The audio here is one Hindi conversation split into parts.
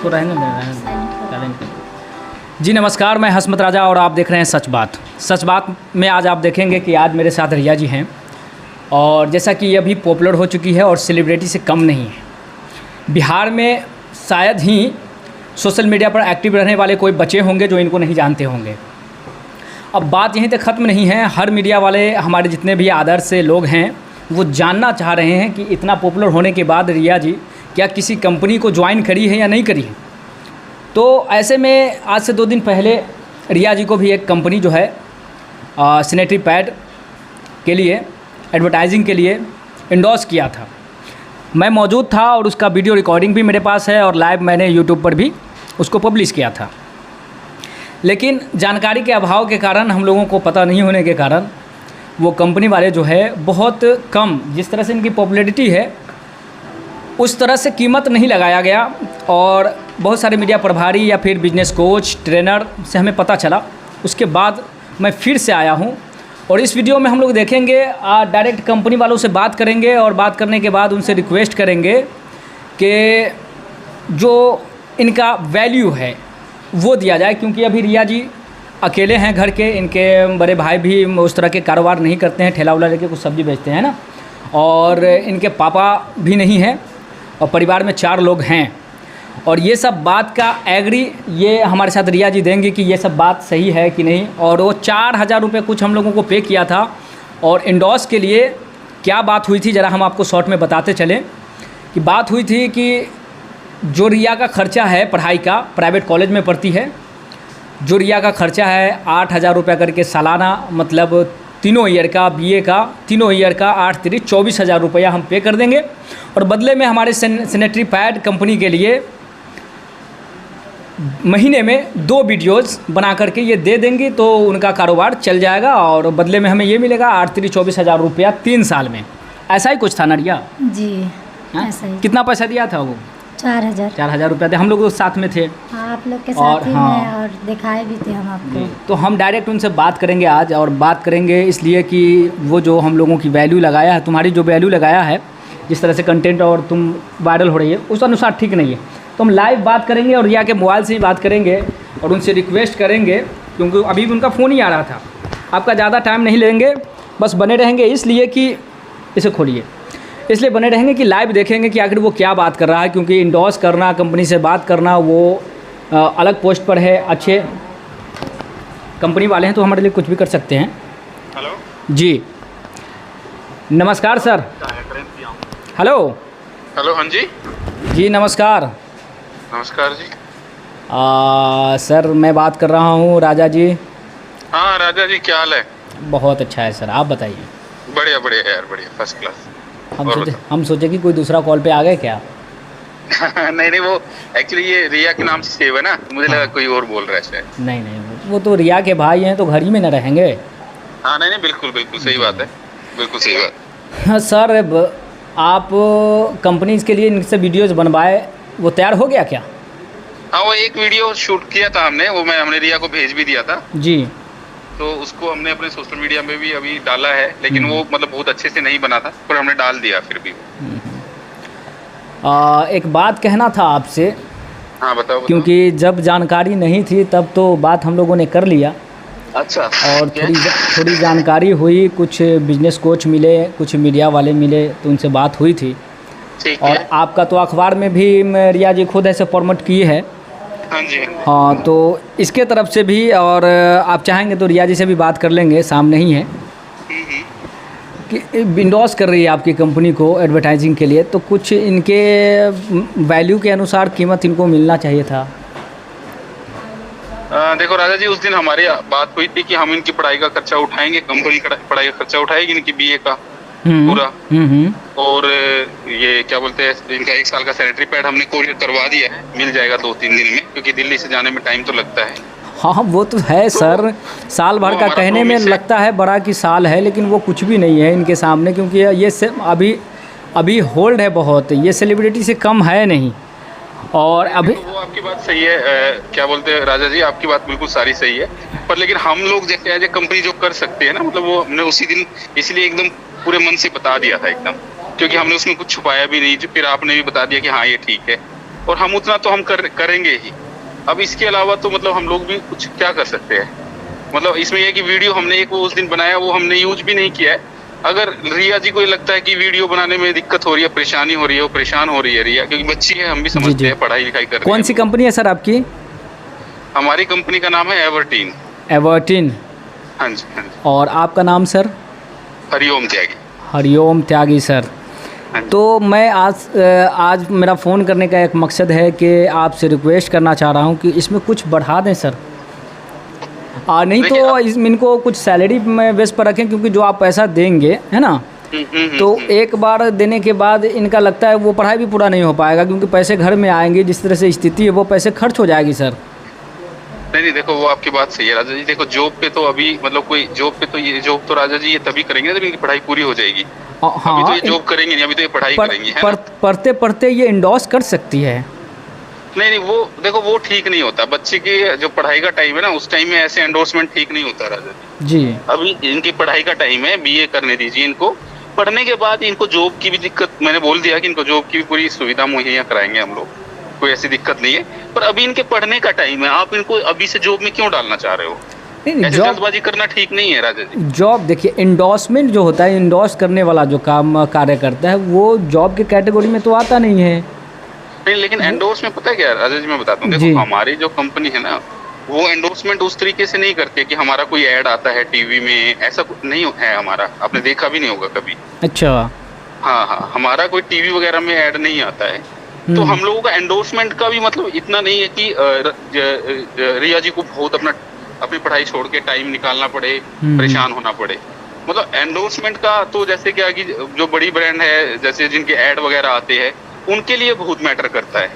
इसको रहने दें। जी नमस्कार, मैं हसमत राजा और आप देख रहे हैं सच बात। सच बात में आज आप देखेंगे कि आज मेरे साथ रिया जी हैं और जैसा कि ये अभी पॉपुलर हो चुकी है और सेलिब्रिटी से कम नहीं है। बिहार में शायद ही सोशल मीडिया पर एक्टिव रहने वाले कोई बच्चे होंगे जो इनको नहीं जानते होंगे। अब बात यहीं तक ख़त्म नहीं है, हर मीडिया वाले हमारे जितने भी आदर्श से लोग हैं वो जानना चाह रहे हैं कि इतना पॉपुलर होने के बाद रिया जी क्या किसी कंपनी को ज्वाइन करी है या नहीं करी है। तो ऐसे में आज से 2 दिन पहले रिया जी को भी एक कंपनी जो है सैनिटरी पैड के लिए एडवर्टाइजिंग के लिए इंडोर्स किया था। मैं मौजूद था और उसका वीडियो रिकॉर्डिंग भी मेरे पास है और लाइव मैंने यूट्यूब पर भी उसको पब्लिश किया था। लेकिन जानकारी के अभाव के कारण, हम लोगों को पता नहीं होने के कारण, वो कंपनी वाले जो है बहुत कम, जिस तरह से इनकी पॉपुलैरिटी है उस तरह से कीमत नहीं लगाया गया। और बहुत सारे मीडिया प्रभारी या फिर बिजनेस कोच, ट्रेनर से हमें पता चला। उसके बाद मैं फिर से आया हूँ और इस वीडियो में हम लोग देखेंगे, डायरेक्ट कंपनी वालों से बात करेंगे और बात करने के बाद उनसे रिक्वेस्ट करेंगे कि जो इनका वैल्यू है वो दिया जाए। क्योंकि अभी रिया जी अकेले हैं घर के, इनके बड़े भाई भी उस तरह के कारोबार नहीं करते हैं, ठेला उला लेके कुछ सब्ज़ी बेचते हैं ना, और इनके पापा भी नहीं हैं और परिवार में 4 लोग हैं। और ये सब बात का एग्री ये हमारे साथ रिया जी देंगे कि ये सब बात सही है कि नहीं। और वो 4000 रुपये कुछ हम लोगों को पे किया था। और इंडोर्स के लिए क्या बात हुई थी ज़रा हम आपको शॉर्ट में बताते चलें। कि बात हुई थी कि जो रिया का ख़र्चा है पढ़ाई का, प्राइवेट कॉलेज में पढ़ती है, जो रिया का ख़र्चा है 8000 रुपये करके सालाना, मतलब तीनों ईयर का, बीए का तीनों ईयर का 8 3 24,000 रुपया हम पे कर देंगे। और बदले में हमारे सैनिटरी पैड कंपनी के लिए महीने में 2 वीडियोज़ बना करके ये दे देंगी तो उनका कारोबार चल जाएगा। और बदले में हमें ये मिलेगा 8 3 24,000 रुपया 3 साल में। ऐसा ही कुछ था ना रिया? जी ऐसा ही। कितना पैसा दिया था वो? 4,000 रुपया थे। हम लोग साथ में थे। हाँ, आप लोग के साथ ही में और दिखाए भी थे हम आपको। तो हम डायरेक्ट उनसे बात करेंगे आज। और बात करेंगे इसलिए कि वो जो हम लोगों की वैल्यू लगाया है, तुम्हारी जो वैल्यू लगाया है, जिस तरह से कंटेंट और तुम वायरल हो रही है उस अनुसार ठीक नहीं है। तो हम लाइव बात करेंगे और रिया के मोबाइल से ही बात करेंगे और उनसे रिक्वेस्ट करेंगे, क्योंकि अभी भी उनका फ़ोन ही आ रहा था। आपका ज़्यादा टाइम नहीं लेंगे, बस बने रहेंगे इसलिए कि इसे खोलिए, इसलिए बने रहेंगे कि लाइव देखेंगे कि आखिर वो क्या बात कर रहा है। क्योंकि इंडोर्स करना, कंपनी से बात करना, वो अलग पोस्ट पर है, अच्छे कंपनी वाले हैं तो हमारे लिए कुछ भी कर सकते हैं। हेलो जी नमस्कार सर। हेलो हेलो, हाँ जी जी नमस्कार। नमस्कार जी। सर मैं बात कर रहा हूँ राजा जी। हाँ राजा जी, क्या हाल है? बहुत अच्छा है सर, आप बताइए। बढ़िया बढ़िया यार, बढ़िया, फर्स्ट क्लास। हम सोचे कि कोई दूसरा कॉल पे आ गए क्या? नहीं नहीं, वो एक्चुअली ये रिया के नाम से सेव है ना, मुझे लगा कोई और बोल रहा है शायद। नहीं, वो तो रिया के भाई हैं तो घर ही में न रहेंगे। हाँ नहीं नहीं, बिल्कुल बिल्कुल सही बात है, बिल्कुल सही बात। हाँ सर, आप कंपनीज के लिए इनसे वीडियोज़ बनवाए, वो तैयार हो गया क्या? हाँ, वो एक वीडियो शूट किया था हमने, वो हमने रिया को भेज भी दिया था जी। तो उसको हमने अपने सोशल मीडिया में भी अभी डाला है, लेकिन वो मतलब बहुत अच्छे से नहीं बना था, पर हमने डाल दिया फिर भी। एक बात कहना था आपसे। हाँ बताओ। क्योंकि जब जानकारी नहीं थी तब तो बात हम लोगों ने कर लिया। अच्छा। और थोड़ी जानकारी हुई, कुछ बिजनेस कोच मिले, कुछ मीडिया वाले मिले, तो उनसे बात हुई थी। ठीक और है। आपका तो अखबार में भी रिया जी खुद ऐसे प्रमोट की है। हाँ जी। हाँ, तो इसके तरफ से भी, और आप चाहेंगे तो रिया जी से भी बात कर लेंगे, सामने ही है कि इंडोर्स कर रही है आपकी कंपनी को एडवर्टाइजिंग के लिए, तो कुछ इनके वैल्यू के अनुसार कीमत इनको मिलना चाहिए था। देखो राजा जी, उस दिन हमारी बात हुई थी कि हम इनकी पढ़ाई का खर्चा उठाएंगे, कंपनी का पढ़ाई का खर्चा उठाएगी, इनकी बीए का पूरा। और ये क्या बोलते हैं, इनका 1 साल का सैनिटरी पैड हमने कोरियर करवा दिया है, मिल जाएगा 2-3 दिन में, क्योंकि दिल्ली से जाने में टाइम तो लगता है। हाँ वो तो है सर, साल भर का कहने में लगता है बड़ा कि साल है, लेकिन वो कुछ भी नहीं है इनके सामने। क्योंकि ये अभी होल्ड है बहुत, ये सेलिब्रिटी से कम है नहीं। और अभी वो आपकी बात सही है, क्या बोलते हैं राजा जी, आपकी बात बिल्कुल सारी सही है। पर लेकिन हम लोग जैसे एज ए कंपनी जो कर सकते हैं ना, मतलब वो हमने उसी दिन इसलिए एकदम पूरे मन से बता दिया था एकदम, क्योंकि हमने उसमें कुछ छुपाया भी नहीं। फिर आपने भी बता दिया कि हाँ ये ठीक है, और हम उतना तो हम करेंगे ही। अब इसके अलावा तो मतलब हम लोग भी कुछ क्या कर सकते हैं। मतलब इसमें यह कि वीडियो हमने एक वो उस दिन बनाया, वो हमने यूज भी नहीं किया है। अगर रिया जी को ये लगता है कि वीडियो बनाने में दिक्कत हो रही है, परेशानी हो रही है, वो परेशान हो रही है रिया, क्योंकि बच्ची है, हम भी समझते हैं, पढ़ाई लिखाई कर रही है। कौन सी कंपनी है सर आपकी? हमारी कंपनी का नाम है एवर्टीन। एवर्टीन। हाँ जी, हाँ जी। और आपका नाम सर? हरिओम त्यागी। हरिओम त्यागी सर। हाँ जी। तो मैं आज मेरा फ़ोन करने का एक मकसद है कि आपसे रिक्वेस्ट करना चाह रहा हूँ कि इसमें कुछ बढ़ा दें सर। नहीं तो इनको कुछ सैलरी में बेस पर रखें, क्योंकि जो आप पैसा देंगे है ना, तो एक बार देने के बाद इनका लगता है वो पढ़ाई भी पूरा नहीं हो पाएगा, क्योंकि पैसे घर में आएंगे, जिस तरह से स्थिति है वो पैसे खर्च हो जाएगी सर। नहीं, देखो वो आपकी बात सही है राजा जी। देखो जॉब पे तो अभी मतलब कोई जॉब पे तो ये जॉब तो राजा जी ये तभी करेंगे जब इनकी पढ़ाई पूरी हो जाएगी। हाँ, अभी तो ये जॉब करेंगे नहीं, अभी तो ये पढ़ाई करेंगी, है ना? पढ़ते पढ़ते ये इंडोर्स कर सकती है। नहीं, वो देखो वो ठीक नहीं होता। बच्चे की जो पढ़ाई का टाइम है ना, उस टाइम में ऐसे एंडोर्समेंट ठीक नहीं होता राजा जी। अभी इनकी पढ़ाई का टाइम है, बीए करने दीजिए इनको। पढ़ने के बाद इनको जॉब की भी दिक्कत, मैंने बोल दिया कि इनको जॉब की भी पूरी सुविधा मुहैया कराएंगे हम लोग, कोई ऐसी दिक्कत नहीं है। पर अभी इनके पढ़ने का टाइम है, आप इनको अभी से जॉब में क्यों डालना चाह रहे हो? ऐसे जल्दबाजी करना ठीक नहीं है राजा जी। जॉब देखिए, इंडोर्समेंट जो होता है, इंडोर्स करने वाला जो काम कार्य करता है, वो जॉब के कैटेगरी में तो आता नहीं है। नहीं, लेकिन एंडोर्स में पता है क्या राजा जी, मैं बताता हूँ। देखो हमारी जो कंपनी है ना, वो एंडोर्समेंट उस तरीके से नहीं करती है कि हमारा कोई ऐड आता है टीवी में, ऐसा कुछ नहीं है हमारा। आपने देखा भी नहीं होगा कभी। अच्छा। हाँ, हमारा कोई टीवी वगैरह में ऐड नहीं आता है। तो हम लोगों का एंडोर्समेंट का भी मतलब इतना नहीं है कि रिया जी को बहुत अपनी पढ़ाई छोड़ के टाइम निकालना पड़े, परेशान होना पड़े। मतलब एंडोर्समेंट का तो जैसे क्या कि जो बड़ी ब्रांड है, जैसे जिनके ऐड वगैरह आते हैं, उनके लिए बहुत मैटर करता है।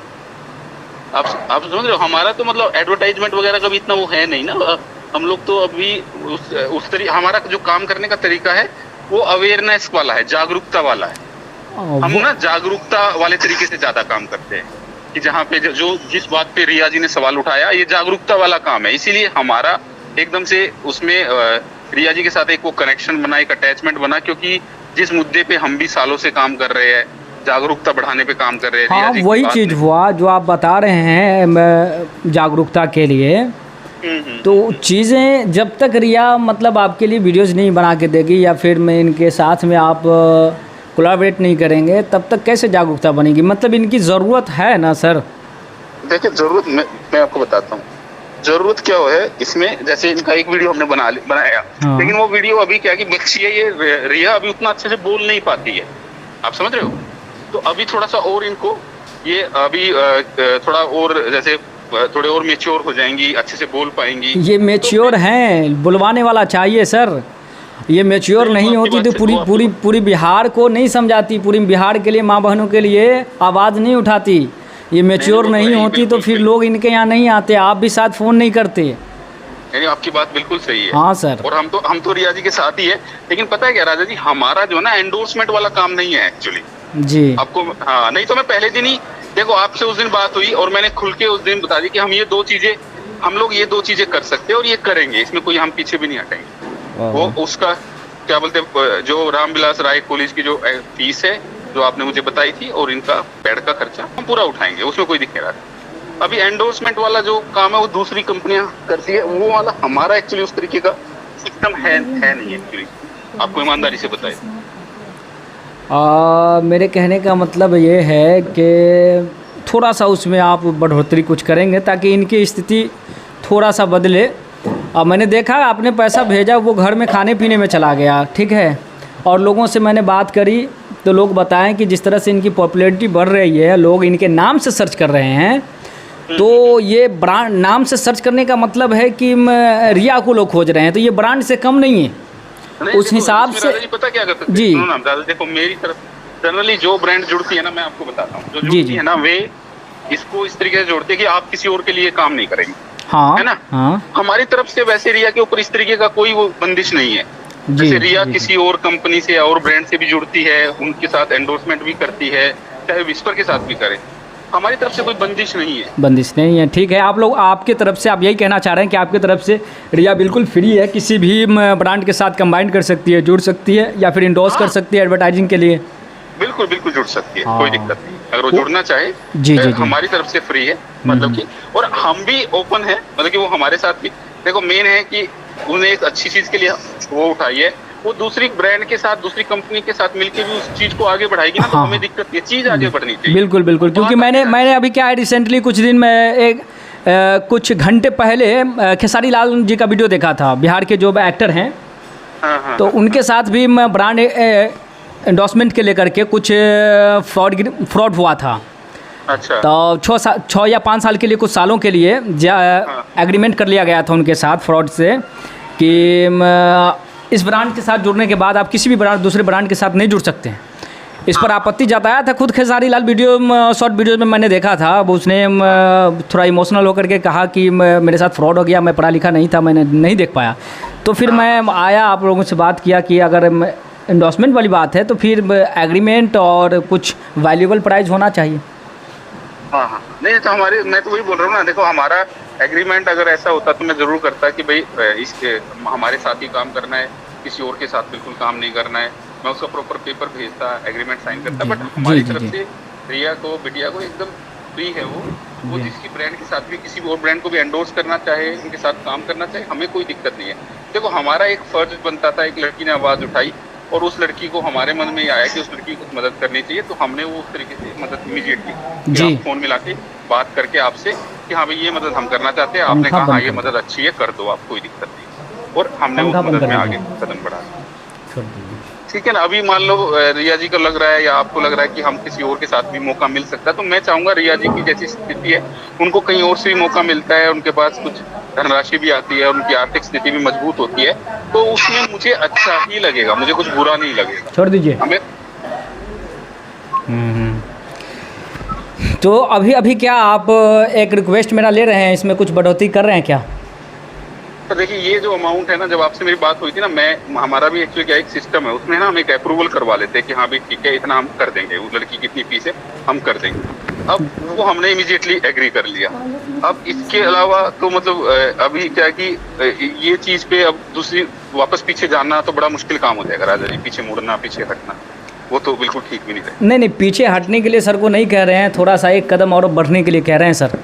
आप समझ रहे हो? हमारा तो मतलब एडवर्टाइजमेंट वगैरह का भी इतना वो है नहीं ना। हम लोग तो अभी उस तरीके, हमारा जो काम करने का तरीका है वो अवेयरनेस वाला है, जागरूकता वाला है। हम ना जागरूकता वाले तरीके से ज्यादा काम करते हैं, कि जहाँ पे जो जिस बात पे रिया जी ने सवाल उठाया, ये जागरूकता वाला काम है। इसीलिए हमारा एकदम से उसमें रिया जी के साथ एक वो कनेक्शन बना, एक अटैचमेंट बना, क्योंकि जिस मुद्दे पे हम भी सालों से काम कर रहे हैं, जागरूकता बढ़ाने पे काम कर रहे हैं। हाँ, वही चीज़ हुआ जो आप बता रहे हैं जागरूकता के लिए। तो चीज़ें जब तक रिया मतलब आपके लिए वीडियोस नहीं बना के देगी, या फिर मैं इनके साथ में आप कोलैबोरेट नहीं करेंगे, तब तक कैसे जागरूकता बनेगी? मतलब इनकी ज़रूरत है ना सर। देखिए जरूरत मैं आपको बताता हूँ जरूरत क्या है इसमें। जैसे इनका एक वीडियो हमने बनाया, लेकिन वो वीडियो अभी क्या कि बच्ची है ये रिया, अभी उतना अच्छे से बोल नहीं पाती है। आप समझ रहे हो? तो अभी थोड़ा सा और इनको ये अभी थोड़ा और जैसे थोड़े और मैच्योर हो जाएंगी, अच्छे से बोल पाएंगी। ये मैच्योर हैं, बुलवाने वाला चाहिए सर। ये मैच्योर नहीं होती तो पूरी बिहार को नहीं समझाती, पूरी बिहार के लिए, माँ बहनों के लिए आवाज़ नहीं उठाती। ये मैच्योर नहीं होती तो फिर लोग इनके यहाँ नहीं आते, आप भी साथ फ़ोन नहीं करते। नहीं, आपकी बात बिल्कुल सही है। हाँ सर। और हम तो रिया जी के साथ ही है। लेकिन पता है क्या राजा जी, हमारा जो ना एंडोर्समेंट वाला काम नहीं है एक्चुअली जी। आपको, हाँ, नहीं तो मैं पहले दिन ही, देखो आपसे उस दिन बात हुई और मैंने खुल के उस दिन बता दी कि हम लोग ये दो चीजें कर सकते हैं और ये करेंगे, इसमें कोई हम पीछे भी नहीं हटेंगे। वो उसका क्या बोलते हैं, जो रामविलास राय कॉलेज की जो फीस है जो आपने मुझे बताई थी, और इनका बेड का खर्चा हम पूरा उठाएंगे, उसमें कोई दिक्कत नहीं। अभी एंडोर्समेंट वाला जो काम है वो दूसरी कंपनियां करती है, वो वाला हमारा एक्चुअली उस तरीके का सिस्टम है नहीं एक्चुअली। आपको ईमानदारी से बताए, मेरे कहने का मतलब ये है कि थोड़ा सा उसमें आप बढ़ोतरी कुछ करेंगे ताकि इनकी स्थिति थोड़ा सा बदले। मैंने देखा आपने पैसा भेजा, वो घर में खाने पीने में चला गया, ठीक है। और लोगों से मैंने बात करी तो लोग बताएं कि जिस तरह से इनकी पॉपुलैरिटी बढ़ रही है, लोग इनके नाम से सर्च कर रहे हैं। तो ये ब्रांड नाम से सर्च करने का मतलब है कि रिया को लोग खोज रहे हैं, तो ये ब्रांड से कम नहीं है। उस हिसाब से पता क्या करते जी, देखो मेरी तरफ जनरली जो ब्रांड जुड़ती है ना, मैं आपको बताता हूँ, जो जुड़ती है ना, वे इसको इस तरीके से जोड़ते हैं कि आप किसी और के लिए काम नहीं करेंगे। हाँ, है ना? हाँ। हमारी तरफ से वैसे रिया के ऊपर इस तरीके का कोई वो बंदिश नहीं है। जैसे रिया किसी और कंपनी से और ब्रांड से भी जुड़ती है, उनके साथ एंडोर्समेंट भी करती है, चाहे विस्पर के साथ भी करे, हमारी तरफ से कोई बंदिश नहीं है। बंदिश नहीं है, ठीक है। आप लोग आपके तरफ से आप यही कहना चाह रहे हैं कि आपकी तरफ से रिया बिल्कुल फ्री है, किसी भी ब्रांड के साथ कंबाइन कर सकती है, जुड़ सकती है, या फिर इंडोर्स कर सकती है एडवर्टाइजिंग के लिए। बिल्कुल बिल्कुल जुड़ सकती है, हाँ। कोई दिक्कत नहीं। अगर वो जुड़ना चाहे जी, जी, जी। हमारी तरफ से फ्री है, मतलब कि, और हम भी ओपन है, मतलब कि वो हमारे साथ भी, देखो मेन है कि उन्हें एक अच्छी चीज के लिए वो उठाई है, वो दूसरी ब्रांड के साथ, दूसरी कंपनी के साथ मिलके भी उस चीज को आगे बढ़ाएगी ना, तो हाँ, हमें दिक्कत नहीं है, चीज आगे बढ़नी चाहिए। बिल्कुल बिल्कुल, क्योंकि बात मैंने आगे मैंने अभी क्या है, रिसेंटली कुछ दिन में एक कुछ घंटे पहले खेसारी लाल जी का वीडियो देखा था, बिहार के जो एक्टर हैं, हाँ, हाँ, तो उनके साथ भी मैं ब्रांड एंडोर्समेंट के लेकर के कुछ फ्रॉड हुआ था। अच्छा, तो 6 या 5 साल के लिए, कुछ सालों के लिए एग्रीमेंट कर लिया गया था उनके साथ फ्रॉड से कि इस ब्रांड के साथ जुड़ने के बाद आप किसी भी ब्रांड, दूसरे ब्रांड के साथ नहीं जुड़ सकते हैं। इस पर आपत्ति जताया था खुद Khesari Lal, video short video में मैंने देखा था। अब उसने थोड़ा इमोशनल होकर के कहा कि मेरे साथ फ्रॉड हो गया, मैं पढ़ा लिखा नहीं था, मैंने नहीं देख पाया। तो फिर मैं आया, आप लोगों से बात किया कि अगर एंडोर्समेंट वाली बात है तो फिर एग्रीमेंट और कुछ वैल्यूएबल प्राइस होना चाहिए। हाँ हाँ, नहीं तो हमारे, मैं तो वही बोल रहा हूँ ना, देखो हमारा एग्रीमेंट अगर ऐसा होता तो मैं जरूर करता कि भाई इसके हमारे साथ ही काम करना है, किसी और के साथ बिल्कुल काम नहीं करना है, मैं उसका प्रॉपर पेपर भेजता, एग्रीमेंट साइन करता। बट हमारी तरफ से रिया को, बिटिया को एकदम फ्री है वो जिसकी ब्रांड के साथ भी, किसी और ब्रांड को भी एंडोर्स करना चाहे, उनके साथ काम करना चाहे, हमें कोई दिक्कत नहीं है। देखो हमारा एक फर्ज बनता था, एक लड़की ने आवाज़ उठाई और उस लड़की को हमारे मन में आया कि उस लड़की को मदद करनी चाहिए, तो हमने वो उस तरीके से मदद इमीडिएटली फ़ोन मिला के बात करके आपसे कि हाँ भाई ये मदद हम करना चाहते हैं। आपने कहा हाँ ये मदद अच्छी है, कर दो आप, कोई दिक्कत नहीं, और हमने उस मदद में आगे कदम बढ़ाया। ठीक है ना। अभी मान लो रिया जी को लग रहा है या आपको लग रहा है कि हम किसी और के साथ भी मौका मिल सकता है, तो मैं चाहूँगा रिया जी की जैसी स्थिति है, उनको कहीं और से भी मौका मिलता है, उनके पास कुछ धनराशि भी आती है, उनकी आर्थिक स्थिति भी मजबूत होती है, तो उसमें मुझे अच्छा ही लगेगा, मुझे कुछ बुरा नहीं लगेगा। छोड़ दीजिए हमें तो अभी क्या आप एक रिक्वेस्ट मेरा ले रहे हैं, इसमें कुछ बढ़ोतरी कर रहे हैं क्या? तो देखिए ये जो अमाउंट है ना, जब आपसे मेरी बात हुई थी ना, हमारा भी एक्चुअली क्या एक सिस्टम है, उसमें ना हम एक अप्रूवल करवा लेते हैं कि हाँ भाई ठीक है इतना हम कर देंगे, उस लड़की की इतनी फीस है हम कर देंगे। अब वो हमने इमीडिएटली एग्री कर लिया। अब इसके अलावा तो मतलब अभी क्या कि ये चीज पे अब दूसरी वापस पीछे जाना तो बड़ा मुश्किल काम हो जाएगा राजा जी, पीछे मुड़ना, पीछे हटना, वो तो बिल्कुल ठीक भी नहीं रहेगा। नहीं, पीछे हटने के लिए सर को नहीं कह रहे हैं, थोड़ा सा एक कदम और बढ़ने के लिए कह रहे हैं सर।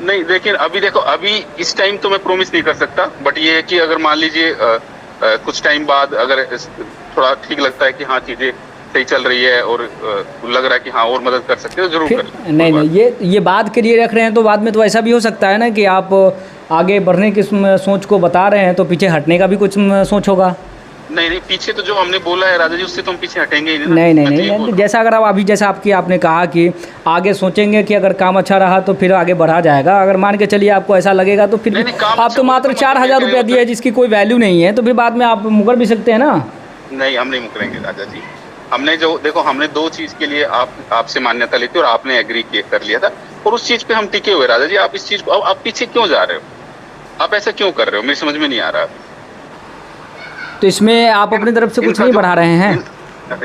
नहीं देखिए अभी देखो, अभी इस टाइम तो मैं प्रॉमिस नहीं कर सकता, बट ये है कि अगर मान लीजिए कुछ टाइम बाद अगर थोड़ा ठीक लगता है कि हाँ चीजें सही चल रही है और लग रहा है कि हाँ और मदद कर सकते हो, जरूर कर। नहीं, ये बात के लिए रख रहे हैं, तो बाद में तो ऐसा भी हो सकता है ना कि आप आगे बढ़ने की सोच को बता रहे हैं, तो पीछे हटने का भी कुछ सोच होगा। नहीं, पीछे तो जो हमने बोला है राजा जी, उससे तो हम पीछे हटेंगे ही नहीं। नहीं, जैसा अगर आप अभी जैसा आपने कहा कि आगे सोचेंगे कि अगर काम अच्छा रहा तो फिर आगे बढ़ा जाएगा, अगर मान के चलिए आपको ऐसा लगेगा तो फिर आप तो मात्र 4,000 रुपया दिए जिसकी कोई वैल्यू नहीं है, तो फिर बाद में आप मुकर भी सकते हैं ना। नहीं, हम नहीं मुकरेंगे राजा जी। हमने जो देखो, हमने 2 चीज के लिए आपसे मान्यता ली थी और आपने एग्री कर लिया था, और उस चीज पे हम टिके हुए। राजा जी आप इस चीज को, आप पीछे क्यों जा रहे हो, आप ऐसा क्यों कर रहे हो, मेरी समझ में नहीं आ रहा। तो इसमें आप अपनी तरफ से कुछ नहीं बढ़ा रहे हैं?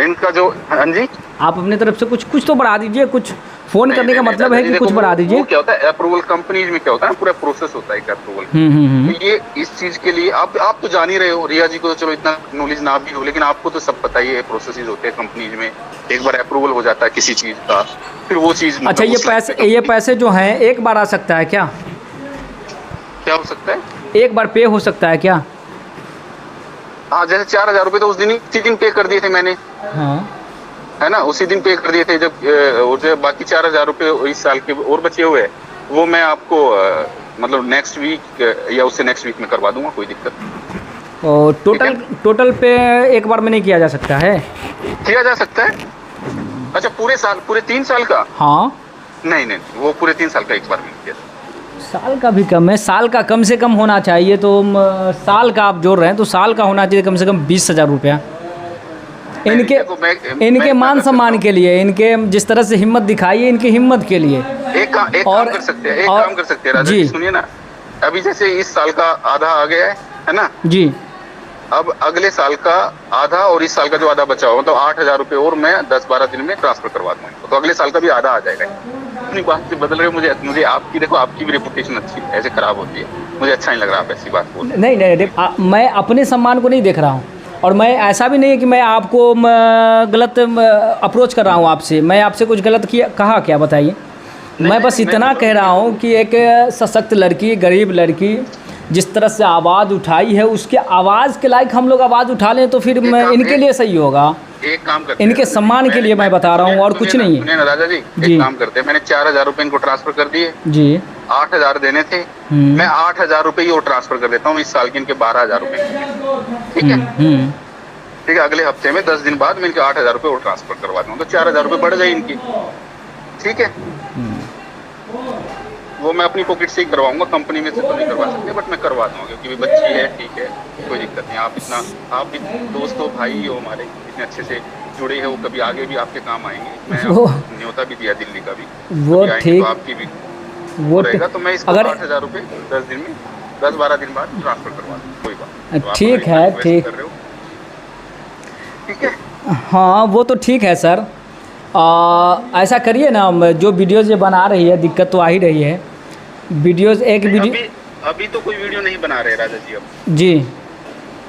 इनका जो, हाँ जी, आप अपनी तरफ से कुछ तो बढ़ा दीजिए, कुछ फोन करने का मतलब है कि कुछ बढ़ा दीजिए। क्या होता है अप्रूवल कंपनीज में, क्या होता है पूरा प्रोसेस होता है अप्रूवल। तो ये इस चीज के लिए आप तो जान ही रहे हो, रिया जी को तो चलो इतना नॉलेज ना भी हो, लेकिन आपको तो सब पता ही है प्रोसेस होते हैं कंपनीज में। एक बार अप्रूवल हो जाता है किसी चीज का, फिर वो चीज, अच्छा ये पैसे जो हैं एक बार आ सकता है क्या? क्या हो सकता है? एक बार पे हो सकता है क्या? हाँ, जैसे 4,000 रुपए तो उसी दिन पे कर दिए थे मैंने, हाँ है ना, उसी दिन पे कर दिए थे। जब बाकी 4,000 रुपए इस साल के और बचे हुए हैं, वो मैं आपको मतलब नेक्स्ट वीक या उससे नेक्स्ट वीक में करवा दूंगा, कोई दिक्कत नहीं। और टोटल पे एक बार में नहीं किया जा सकता है? किया जा सकता है। अच्छा, पूरे साल, पूरे 3 साल का? हाँ। नहीं, वो पूरे 3 साल का एक बार में किया। साल का भी कम है, साल का कम से कम होना चाहिए। तो साल का आप जोड़ रहे हैं तो साल का होना चाहिए कम से कम 20,000 रुपया। इनके मान सम्मान के लिए, इनके जिस तरह से हिम्मत दिखाई है, इनकी हिम्मत के लिए एक काम कर सकते हैं राजा जी, सुनिए ना, अभी जैसे इस साल का आधा आ गया है ना जी, अब अगले साल का आधा और इस साल का जो आधा बचा होगा, तो 8,000 रुपए और मैं 10-12 दिन में ट्रांसफर करवा दूंगा, तो अगले साल का भी आधा आ जाएगा। अपनी बात से बदल रहे हो मुझे आपकी, देखो आपकी भी रेपुटेशन अच्छी ऐसे खराब होती है, मुझे अच्छा नहीं लग रहा आप ऐसी बात बोल। नहीं, मैं अपने सम्मान को नहीं देख रहा हूँ, और मैं ऐसा भी नहीं है कि मैं आपको गलत अप्रोच कर रहा हूँ आपसे, मैं आपसे कुछ गलत किया कहा क्या बताइए? मैं बस इतना कह रहा हूँ कि एक सशक्त लड़की, गरीब लड़की जिस तरह से आवाज़ उठाई है, उसके आवाज़ के लायक हम लोग आवाज़ उठा लें तो फिर इनके लिए सही होगा। एक काम करते इनके सम्मान के लिए मैं बता रहा हूँ और कुछ नहीं है। राजा जी एक काम करते हैं, मैंने 4000 रुपए इनको ट्रांसफर कर दिए जी। 8000 देने थे, मैं 8000 रुपए ही और ट्रांसफर कर देता हूँ इस साल के, इनके 12000 रुपए। ठीक है, ठीक है। अगले हफ्ते में 10 दिन बाद मैं इनके 8000 रुपए और ट्रांसफर करवा दूंगा, तो 4000 रुपए बढ़ गए इनकी। ठीक है, वो मैं अपनी पॉकेट से ही करवाऊंगा, कंपनी में से तो नहीं करवा सकते, बट मैं करवा दूंगा क्योंकि बच्ची है। ठीक है, कोई दिक्कत नहीं। आप भी दोस्त हो, भाई हो हमारे, इतने अच्छे से जुड़े हैं, वो कभी आगे भी आपके काम आएंगे। मैं न्योता भी दिया दिल्ली का भी, वो ठीक, तो आपकी भी वो रहेगा। तो मैं इसको 8000 रुपए 10 दिन में, 10-12 दिन बाद ट्रांसफर करवा दूँ, कोई बात। तो ठीक है, ठीक है। हाँ वो तो ठीक है सर। ऐसा करिए ना, जो वीडियोज़ ये बना रही है, दिक्कत तो आ ही रही है वीडियोज़। एक वीडियो अभी तो कोई वीडियो नहीं बना रहे राजा जी, अब जी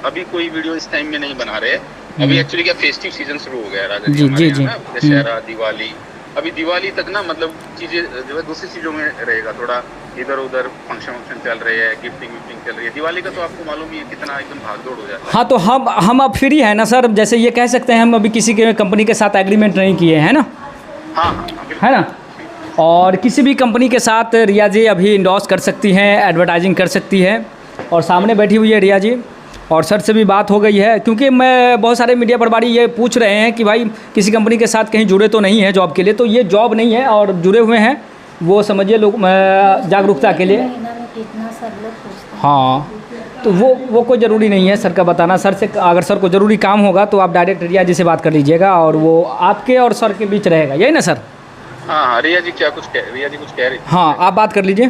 अभी कोई वीडियो इस टाइम में नहीं बना रहे। अभी एक्चुअली क्या फेस्टिव सीजन शुरू हो गया है राजा जी, जी, जी। दशहरा, दिवाली, अभी दिवाली तक ना मतलब चीजें जो है दूसरी चीजों में रहेगा, थोड़ा इधर उधर फंक्शन चल रहे हैं, गिफ्टिंग चल रही है। दिवाली का तो आपको मालूम ही है कितना एकदम भागदौड़ हो जाता है। हाँ, तो हम अब फ्री है ना सर, जैसे ये कह सकते हैं हम अभी किसी के कंपनी के साथ एग्रीमेंट नहीं किए हैं ना। हाँ, है ना। और किसी भी कंपनी के साथ रिया जी अभी इंडोर्स कर सकती हैं, एडवर्टाइजिंग कर सकती है। और सामने बैठी हुई है रिया जी, और सर से भी बात हो गई है, क्योंकि मैं बहुत सारे मीडिया प्रभारी ये पूछ रहे हैं कि भाई किसी कंपनी के साथ कहीं जुड़े तो नहीं है जॉब के लिए, तो ये जॉब नहीं है और जुड़े हुए हैं, वो समझिए लोग जागरूकता के लिए। हाँ, तो वो कोई ज़रूरी नहीं है सर का बताना। सर से अगर सर को ज़रूरी काम होगा तो आप डायरेक्ट रिया जी से बात कर लीजिएगा, और वो आपके और सर के बीच रहेगा, यही ना सर? हाँ, रिया जी कुछ कह रही। हाँ, आप बात कर लीजिए।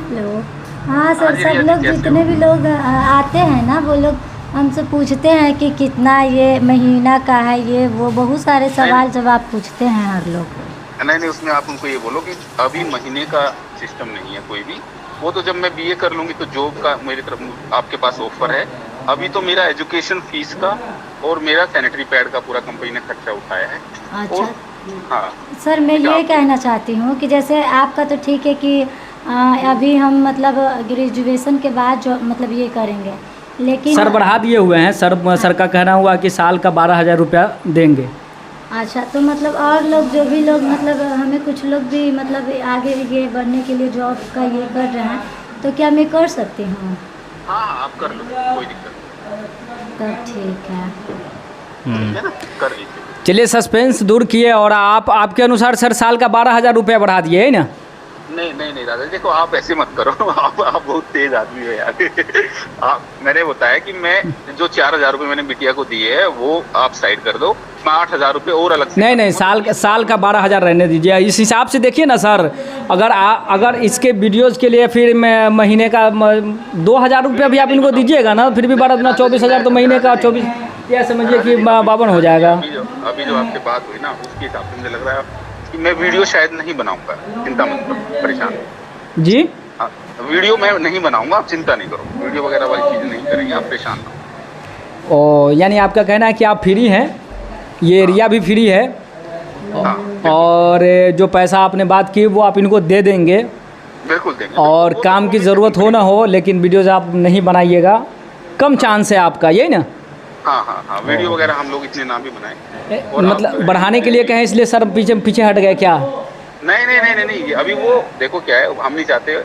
हेलो। हाँ सर, सब लोग जितने भी लोग आते हैं ना, वो लोग हमसे पूछते हैं कि कितना ये महीना का है, ये वो बहुत सारे सवाल जवाब पूछते हैं हर लोग। नहीं, उसमें आप उनको ये बोलो कि अभी महीने का सिस्टम नहीं है कोई भी, वो तो जब मैं बीए कर लूँगी तो जॉब का मेरी तरफ आपके पास ऑफर है। अभी तो मेरा एजुकेशन फीस का और मेरा सैनिटरी पैड का पूरा कंपनी ने खर्चा उठाया है। अच्छा। हाँ सर, मैं ये कहना चाहती हूँ कि जैसे आपका तो ठीक है कि अभी हम मतलब ग्रेजुएशन के बाद जो मतलब ये करेंगे, लेकिन सर बढ़ा दिए हुए हैं सर का कहना हुआ कि साल का 12,000 रुपया देंगे। अच्छा, तो मतलब और लोग जो भी लोग मतलब हमें कुछ लोग भी मतलब आगे ये बढ़ने के लिए जॉब का ये कर रहे हैं, तो क्या मैं कर सकती हूँ? हाँ, आप कर लो, कोई दिक्कत नहीं। तब ठीक है। है ना, कर लीजिए। चलिए, सस्पेंस दूर किए, और आपके अनुसार सर साल का 12,000 रुपया बढ़ा दिए है ना? नहीं दादा, देखो आप ऐसे मत करो। आप बहुत तेज आदमी हो यार। मैंने बताया कि मैं जो 4000 रुपये मैंने बिटिया को दिए है वो आप साइड कर दो, मैं 8000 रुपये और अलग से। नहीं, साल का 12,000 रहने दीजिए। इस हिसाब से देखिए ना सर, अगर इसके वीडियोज़ के लिए फिर मैं महीने का 2,000 रुपया भी आप इनको दीजिएगा ना, फिर भी 24,000 तो महीने का 24, क्या समझिए कि 52 हो जाएगा। अभी जो आपसे बात हुई ना, उसके हिसाब से मुझे लग रहा है कि मैं वीडियो शायद नहीं बनाऊंगा, चिंता मत करो, परेशान जी। हाँ, वीडियो मैं नहीं बनाऊंगा, आप चिंता नहीं करो, वीडियो वगैरह वाली चीज़ें नहीं करेंगे, आप परेशान ना हो। यानी आपका कहना है कि आप फ्री हैं, ये रिया भी फ्री है, और जो पैसा आपने बात की वो आप इनको दे देंगे? बिल्कुल देंगे। और काम की ज़रूरत हो ना हो, लेकिन वीडियोज़ आप नहीं बनाइएगा, कम चांस है आपका, यही ना? हाँ, वीडियो वगैरह हम लोग इतने ना भी बनाए, मतलब बढ़ाने के लिए कहें इसलिए सर पीछे हट गए क्या? नहीं, अभी वो देखो क्या है, हम नहीं चाहते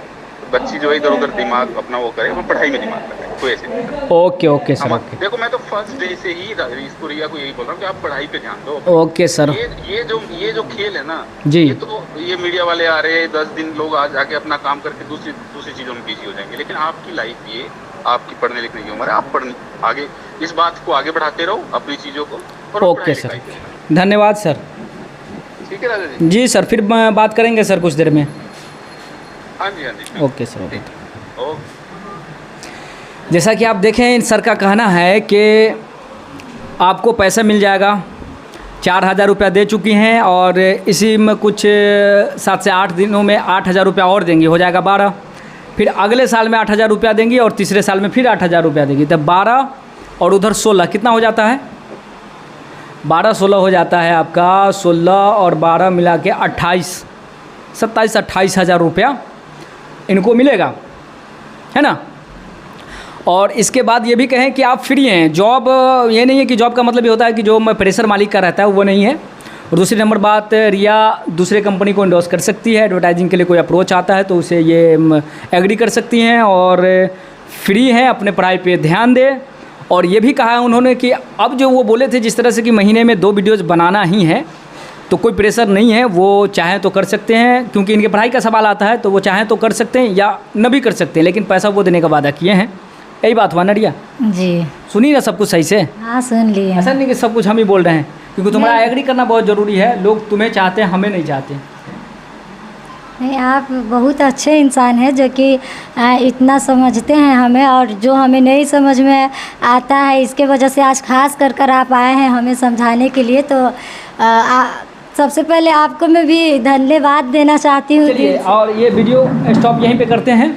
बच्ची जो है इधर उधर दिमाग अपना वो करे, वो पढ़ाई में दिमाग लगाए, कोई ऐसे नहीं। Okay sir, okay. देखो मैं तो फर्स्ट डे से ही इसको रिया को यही बोल रहा हूँ कि आप पढ़ाई पे ध्यान दो। Okay sir. ये जो खेल है ना जी, ये मीडिया वाले आ रहे हैं, 10 दिन लोग आ जाके अपना काम करके दूसरी चीज़ों में बिजी हो जाएंगे, लेकिन आपकी लाइफ ये, आपकी पढ़ने लिखने की उम्र है, आप आगे इस बात को आगे बढ़ाते रहो, अपनी चीज़ों को। ओके सर, धन्यवाद सर। ठीक है राजा जी। जी सर, फिर बात करेंगे सर कुछ देर में। हाँ जी। Okay sir, okay. जैसा कि आप देखें, सर का कहना है कि आपको पैसा मिल जाएगा। 4,000 रुपया दे चुकी हैं, और इसी में कुछ 7 से 8 दिनों में 8,000 रुपया और देंगी, हो जाएगा 12। फिर अगले साल में 8,000 रुपया देंगी, और तीसरे साल में फिर 8,000 रुपया देंगी, तब 12 और उधर 16, कितना हो जाता है? 12-16 हो जाता है आपका। 16 और 12 मिला के 27-28 हज़ार रुपया इनको मिलेगा, है ना। और इसके बाद ये भी कहें कि आप फ्री हैं, जॉब ये नहीं है कि जॉब का मतलब ये होता है कि जो प्रेशर मालिक का रहता है वो नहीं है। और दूसरी नंबर बात, रिया दूसरे कंपनी को इंडोर्स कर सकती है, एडवर्टाइजिंग के लिए कोई अप्रोच आता है तो उसे ये एग्री कर सकती हैं और फ्री हैं, अपने पढ़ाई पे ध्यान दें। और ये भी कहा है उन्होंने कि अब जो वो बोले थे जिस तरह से कि महीने में 2 वीडियोज़ बनाना ही है, तो कोई प्रेशर नहीं है, वो चाहें तो कर सकते हैं, क्योंकि इनके पढ़ाई का सवाल आता है तो वो चाहें तो कर सकते हैं या न भी कर सकते हैं, लेकिन पैसा वो देने का वादा किए हैं। यही बात हुआ ना रिया? जी सुनी ना सब कुछ सही से? हाँ सुन लिए। ऐसा नहीं कि सब कुछ हम ही बोल रहे हैं, क्योंकि तुम्हारा एग्री करना बहुत ज़रूरी है। लोग तुम्हें चाहते हैं, हमें नहीं चाहते। नहीं, आप बहुत अच्छे इंसान हैं जो कि इतना समझते हैं हमें, और जो हमें नहीं समझ में आता है इसके वजह से आज खास कर आप आए हैं हमें समझाने के लिए। तो सबसे पहले आपको मैं भी धन्यवाद देना चाहती हूँ। चलिए, और ये वीडियो स्टॉप यहीं पे करते हैं।